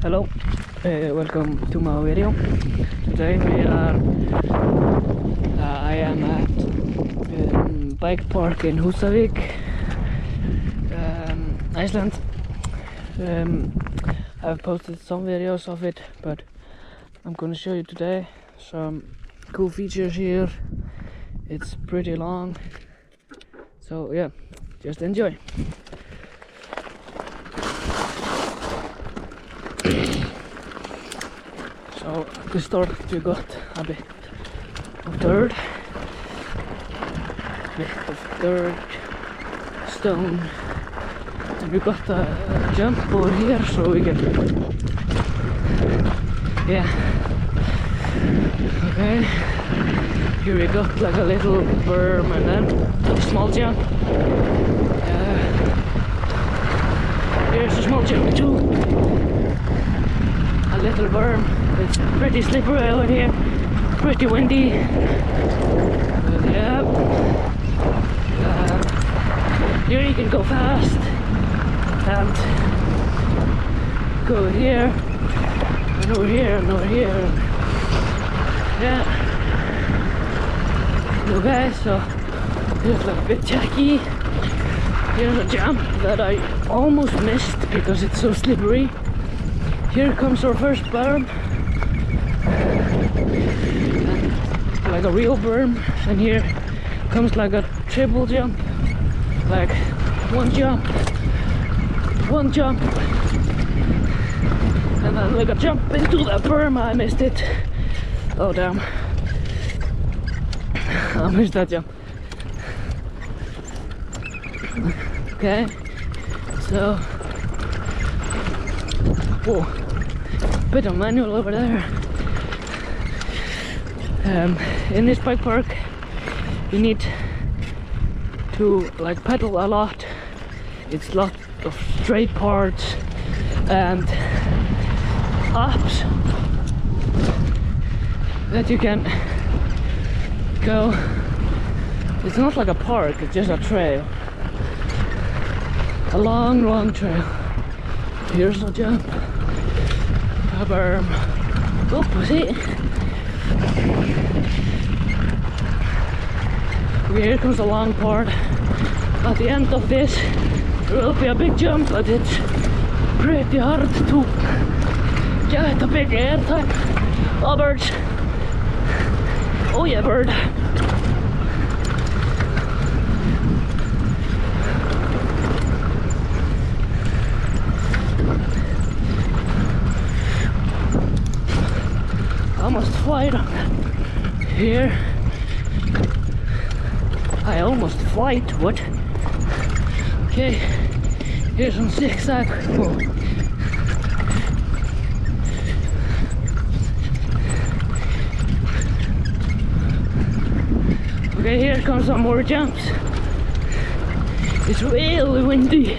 Hello, welcome to my video. Today I am at bike park in Húsavík, Iceland. I've posted some videos of it, but I'm gonna show you today some cool features here. It's pretty long, so yeah, just enjoy. So to start, we got a bit of dirt, stone, and we got a jump over here so we can, yeah, okay, here we got like a little berm and then a small jump, here's a small jump too, a little berm. It's pretty slippery out here, pretty windy, but yeah, here you can go fast and go here and over here and over here, and yeah, okay, so here's like a bit tacky. Here's a jump that I almost missed because it's so slippery. Here comes our first berm, like a real berm, and here comes like a triple jump, like one jump, and then like a jump into the berm. I missed it. Oh damn, I missed that jump. Okay, so whoa, bit of manual over there. In this bike park you need to like pedal a lot. It's a lot of straight parts and ups that you can go. It's not like a park, it's just a trail, a long trail. Here's a jump, a berm. Oh, see? Okay, here comes the long part. At the end of this, there will be a big jump, but it's pretty hard to get a big air time. Oh, birds! Oh yeah, bird! Almost flight here. I almost flight. What? Okay, here's some zigzag. Whoa. Okay, here comes some more jumps. It's really windy.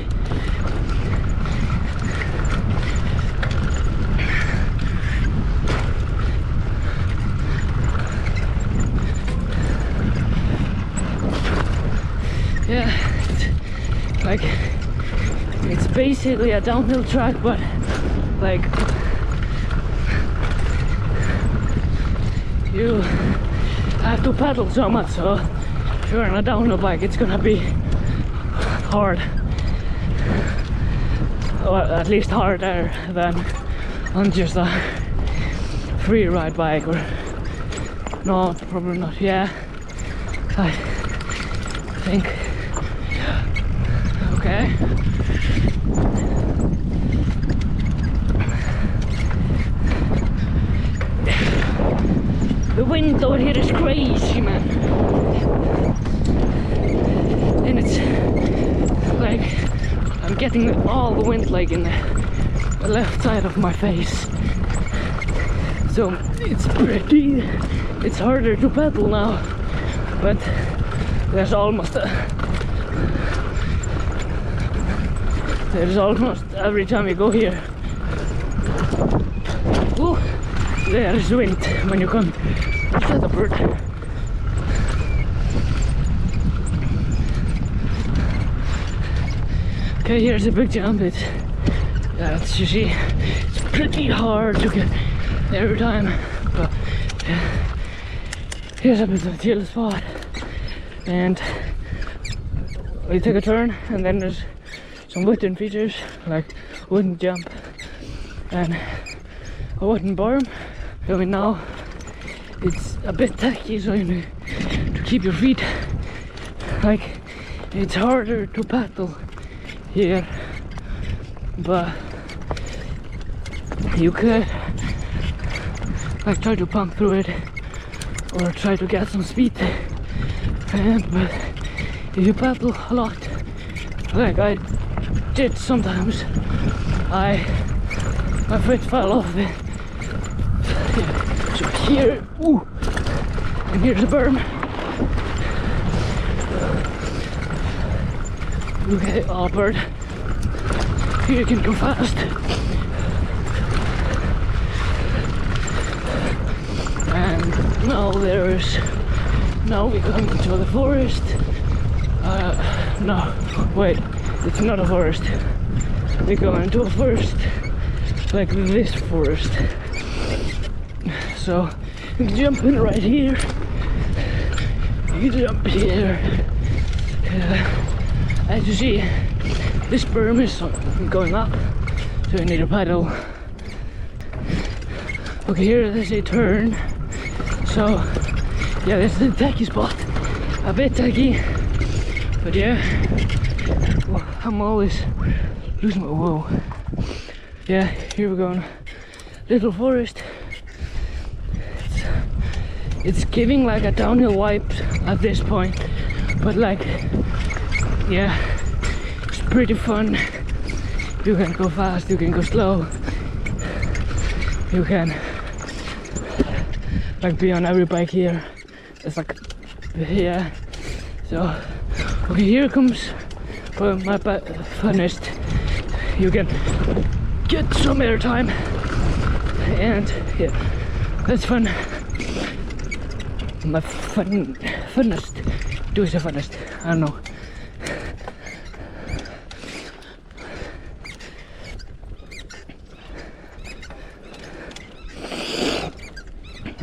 Yeah, it's basically a downhill track, but like you have to pedal so much, so if you're on a downhill bike it's gonna be hard, or at least harder than on just a free ride bike. Or no, probably not. Yeah, I think. Okay. The wind over here is crazy, man. And it's like I'm getting all the wind like in the left side of my face. So it's harder to pedal now, but there's almost every time you go here. Ooh, there's wind when you come. Is that a bird? Okay, here's a big jump. It's Yeah, it's you see, it's pretty hard to get every time, but yeah. Here's a bit of a chill spot, and we take a turn, and then there's some wooden features like wooden jump and a wooden berm. I mean, now it's a bit tacky, so you need to keep your feet, like, it's harder to paddle here, but you could like try to pump through it or try to get some speed. But if you paddle a lot, like I did sometimes, my foot fell off it. Yeah. So here, ooh, and here's a berm. Okay, all bird. Here you can go fast. And now we come into the forest. No, wait, it's not a forest. We go into a forest, like this forest. So you can jump in right here. You jump here. As you see, this berm is going up, so you need to paddle. Okay, here there's a turn. So yeah, this is a tacky spot, a bit tacky, but yeah, well, I'm always losing my whoa. Yeah, here we're going, little forest. It's giving like a downhill vibe at this point, but like, yeah, it's pretty fun. You can go fast, you can go slow, you can like be on every bike here. It's like, yeah. So okay, here comes my funnest. You can get some airtime, and yeah, that's fun. My funnest. Do is a funnest. I don't know.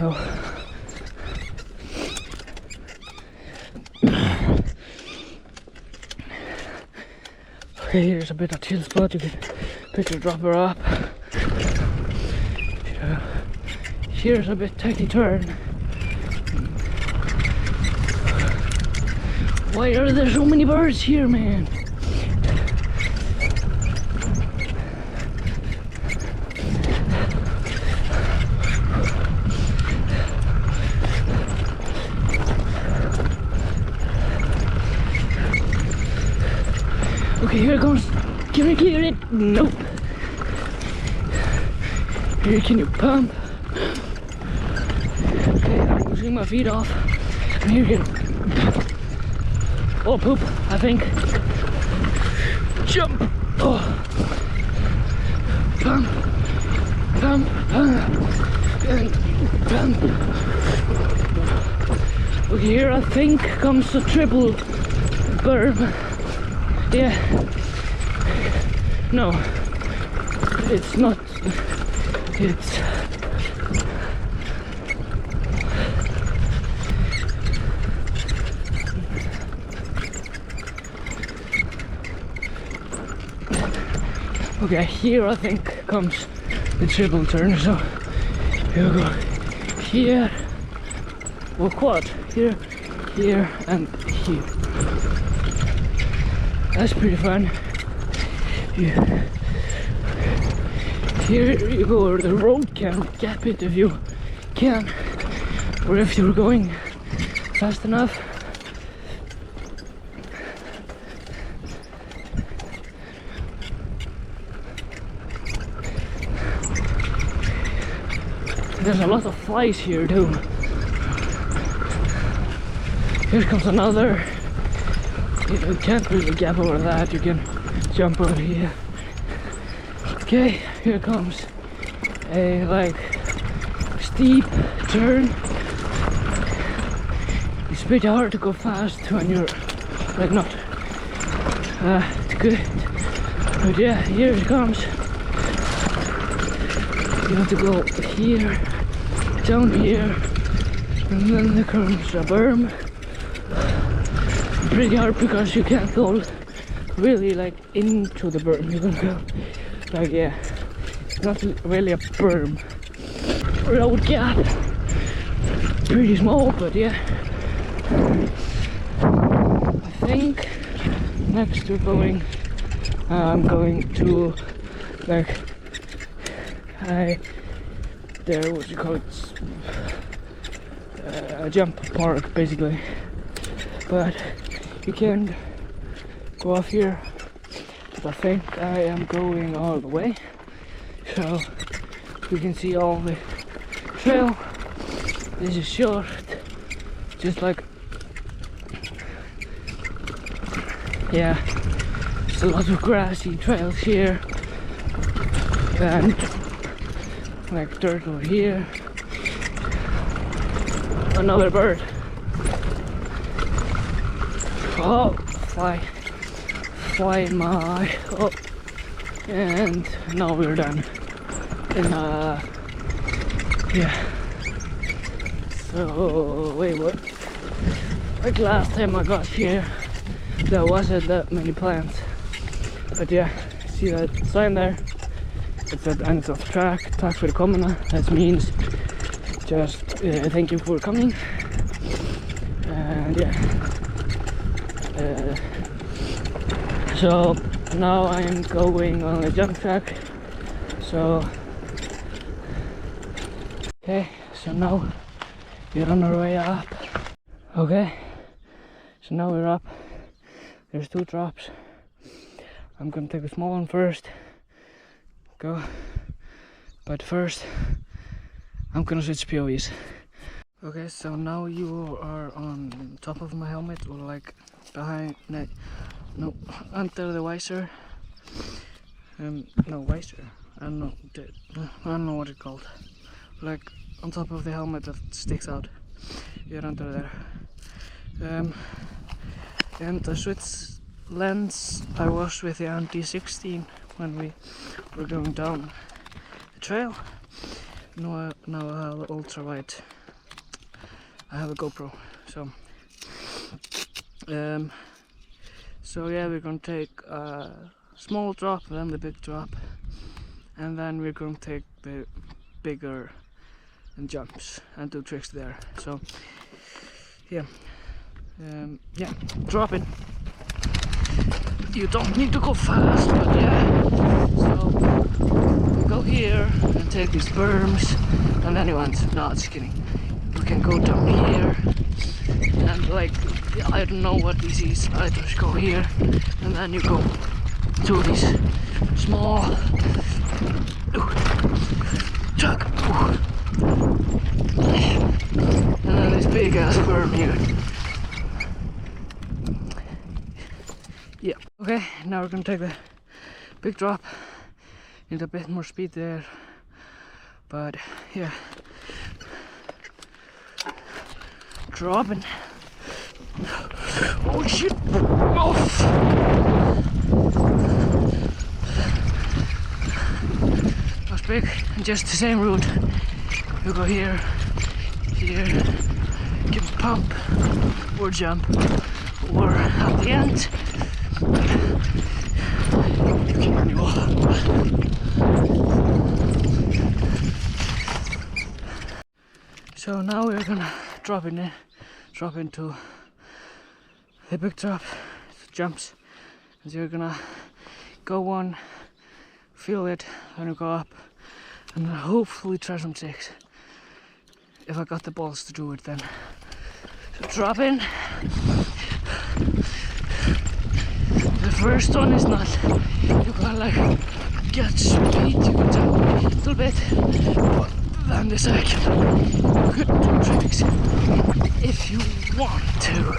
Oh. Okay, here's a bit of chill spot. You can pick the dropper up. Here's a bit tacky turn. Why are there so many birds here, man? Okay, here it comes. Can we clear it? Nope. Here, can you pump? Okay, I'm pushing my feet off. And here you go. Oh, poop, I think. Jump! Oh. Pump! Pump! Pump! And pump! Okay, here I think comes the triple berm. Yeah. No. It's not. It's. Okay, here I think comes the triple turn, so here we go. Here, or quad, here, here, and here. That's pretty fun. Yeah. Here you go where the road can gap it if you can, or if you're going fast enough. There's a lot of flies here too. Here comes another. You can't really gap over that, you can jump over here. Okay, here comes a like steep turn. It's pretty hard to go fast when you're like not good. But yeah, here it comes. You have to go here, down here, and then there comes a berm. Pretty hard because you can't go really like into the berm. You can go like, yeah, it's not really a berm. Road gap, pretty small, but yeah. I think next we're going, I'm going to like there, what you call it, a jump park basically, but you can go off here. But I think I am going all the way, so we can see all the trail. This is short, just like, yeah, there's a lot of grassy trails here, and like dirt over here. Another bird. Oh, fly in my eye. Oh, and now we're done. And yeah. So wait, what? Like last time I got here, there wasn't that many plants. But yeah, see that sign there? It said ends of track. Tack för kommande. That means just thank you for coming. And yeah. So now I am going on a jump track. So okay, so now we're on our way up. Okay, so now we're up. There's 2 drops. I'm gonna take a small one first. Go. But first, I'm gonna switch POVs. Okay, so now you are on top of my helmet, or like behind, no, under the visor. No, visor. I don't know what it's called. Like on top of the helmet that sticks out. You're under there. And the switch lens, I was with the NT16 when we were going down the trail. Now I have the ultra wide. I have a GoPro, so so yeah, we're gonna take a small drop, then the big drop, and then we're gonna take the bigger and jumps and do tricks there. So yeah, yeah, drop it. You don't need to go fast, but yeah. So go here and take these berms, and then you want, no, just kidding. You can go down here, and like, I don't know what this is. I just go here, and then you go to this small truck, and then this big ass berm here. Yeah. Okay, now we're gonna take the big drop. Need a bit more speed there, but yeah. Dropping. Oh shit! Oh. That's big. And just the same route. You go here, here, give a pump, or jump, or at the end, you can renewal. So now we're gonna drop into the big drop, jumps, and you're gonna go on, feel it, then you go up, and hopefully try some tricks. If I got the balls to do it then. So drop in. The first one is not, you gotta like get speed, you can jump a little bit, but then the second, you could do tricks if you want to.